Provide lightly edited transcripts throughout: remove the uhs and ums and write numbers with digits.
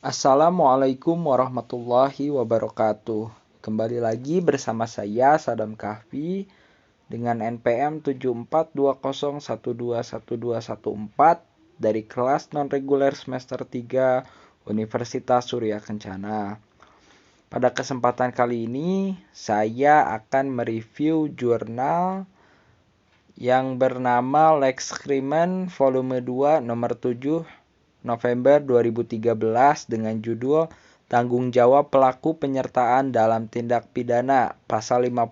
Assalamualaikum warahmatullahi wabarakatuh. Kembali lagi bersama saya Sadam Kahfi dengan NPM 7420121214 dari kelas non-reguler semester 3 Universitas Surya Kencana. Pada kesempatan kali ini saya akan mereview jurnal yang bernama Lex Crimen volume 2 nomor 7 November 2013 dengan judul Tanggung Jawab Pelaku Penyertaan dalam Tindak Pidana Pasal 55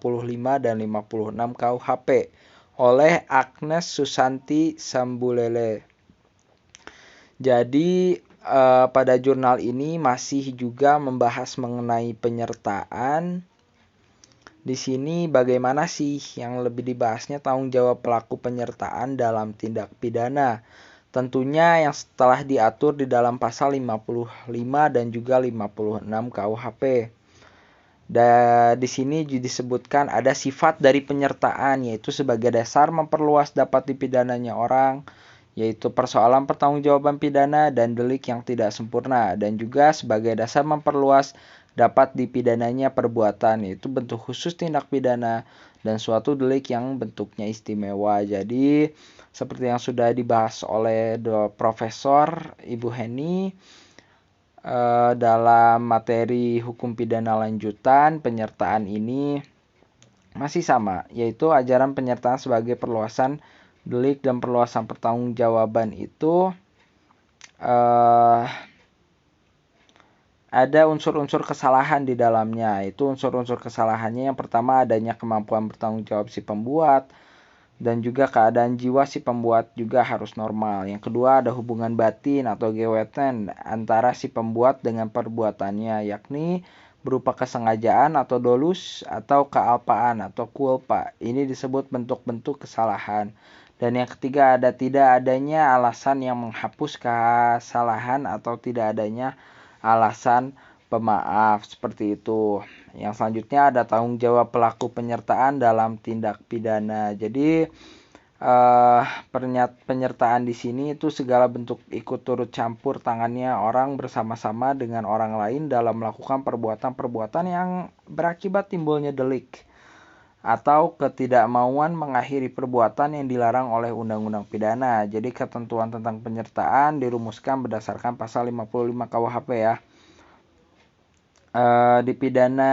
dan 56 KUHP oleh Agnes Susanti Sambulele. Jadi pada jurnal ini masih juga membahas mengenai penyertaan. Di sini bagaimana sih yang lebih dibahasnya tanggung jawab pelaku penyertaan dalam tindak pidana. Tentunya yang setelah diatur di dalam pasal 55 dan juga 56 KUHP. Dan di sini disebutkan ada sifat dari penyertaan, yaitu sebagai dasar memperluas dapat dipidananya orang, yaitu persoalan pertanggungjawaban pidana dan delik yang tidak sempurna, dan juga sebagai dasar memperluas dapat dipidananya perbuatan, yaitu bentuk khusus tindak pidana dan suatu delik yang bentuknya istimewa. Jadi seperti yang sudah dibahas oleh Profesor Ibu Heni dalam materi hukum pidana lanjutan, penyertaan ini masih sama, yaitu ajaran penyertaan sebagai perluasan delik dan perluasan pertanggungjawaban itu ada unsur-unsur kesalahan di dalamnya. Itu unsur-unsur kesalahannya yang pertama adanya kemampuan bertanggung jawab si pembuat, dan juga keadaan jiwa si pembuat juga harus normal. Yang kedua ada hubungan batin atau geweten antara si pembuat dengan perbuatannya, yakni berupa kesengajaan atau dolus atau kealpaan atau kulpa. Ini disebut bentuk-bentuk kesalahan. Dan yang ketiga ada tidak adanya alasan yang menghapus kesalahan atau tidak adanya alasan pemaaf, seperti itu. Yang selanjutnya ada tanggung jawab pelaku penyertaan dalam tindak pidana. Jadi penyertaan di sini itu segala bentuk ikut turut campur tangannya orang bersama-sama dengan orang lain dalam melakukan perbuatan-perbuatan yang berakibat timbulnya delik atau ketidakmauan mengakhiri perbuatan yang dilarang oleh undang-undang pidana. Jadi ketentuan tentang penyertaan dirumuskan berdasarkan pasal 55 KUHP ya. Dipidana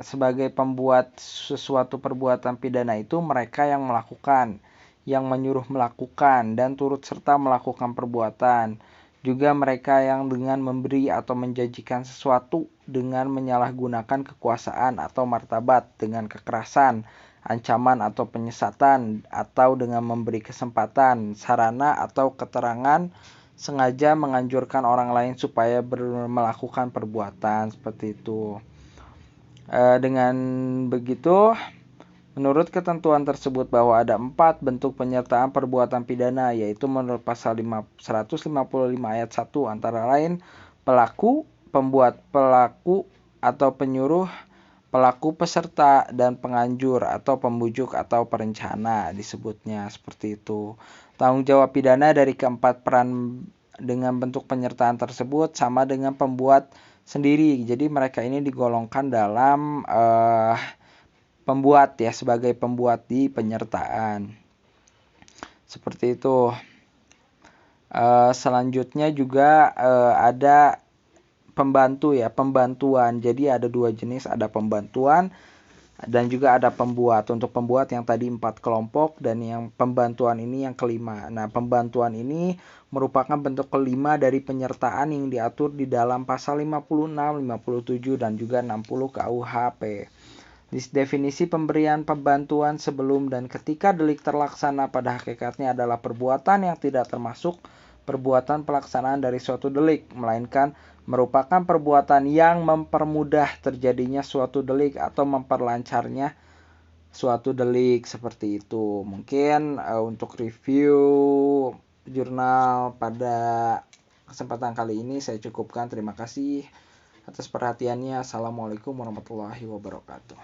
sebagai pembuat sesuatu perbuatan pidana itu mereka yang melakukan, yang menyuruh melakukan, dan turut serta melakukan perbuatan. Juga mereka yang dengan memberi atau menjanjikan sesuatu dengan menyalahgunakan kekuasaan atau martabat dengan kekerasan, ancaman atau penyesatan, atau dengan memberi kesempatan, sarana atau keterangan sengaja menganjurkan orang lain supaya melakukan perbuatan seperti itu. Dengan begitu, menurut ketentuan tersebut bahwa ada 4 bentuk penyertaan perbuatan pidana, yaitu menurut pasal 155 ayat 1 antara lain pelaku, pembuat pelaku atau penyuruh, pelaku peserta, dan penganjur atau pembujuk atau perencana disebutnya seperti itu. Tanggung jawab pidana dari keempat peran dengan bentuk penyertaan tersebut sama dengan pembuat sendiri. Jadi mereka ini digolongkan dalam pembuat ya, sebagai pembuat di penyertaan. Seperti itu. Selanjutnya juga ada pembantu ya, pembantuan. Jadi ada 2 jenis, ada pembantuan dan juga ada pembuat. Untuk pembuat yang tadi 4 kelompok dan yang pembantuan ini yang kelima. Nah, pembantuan ini merupakan bentuk kelima dari penyertaan yang diatur di dalam pasal 56, 57 dan juga 60 KUHP. Definisi pemberian pembantuan sebelum dan ketika delik terlaksana pada hakikatnya adalah perbuatan yang tidak termasuk perbuatan pelaksanaan dari suatu delik, melainkan merupakan perbuatan yang mempermudah terjadinya suatu delik atau memperlancarnya suatu delik, seperti itu. Mungkin untuk review jurnal pada kesempatan kali ini saya cukupkan. Terima kasih atas perhatiannya. Assalamualaikum warahmatullahi wabarakatuh.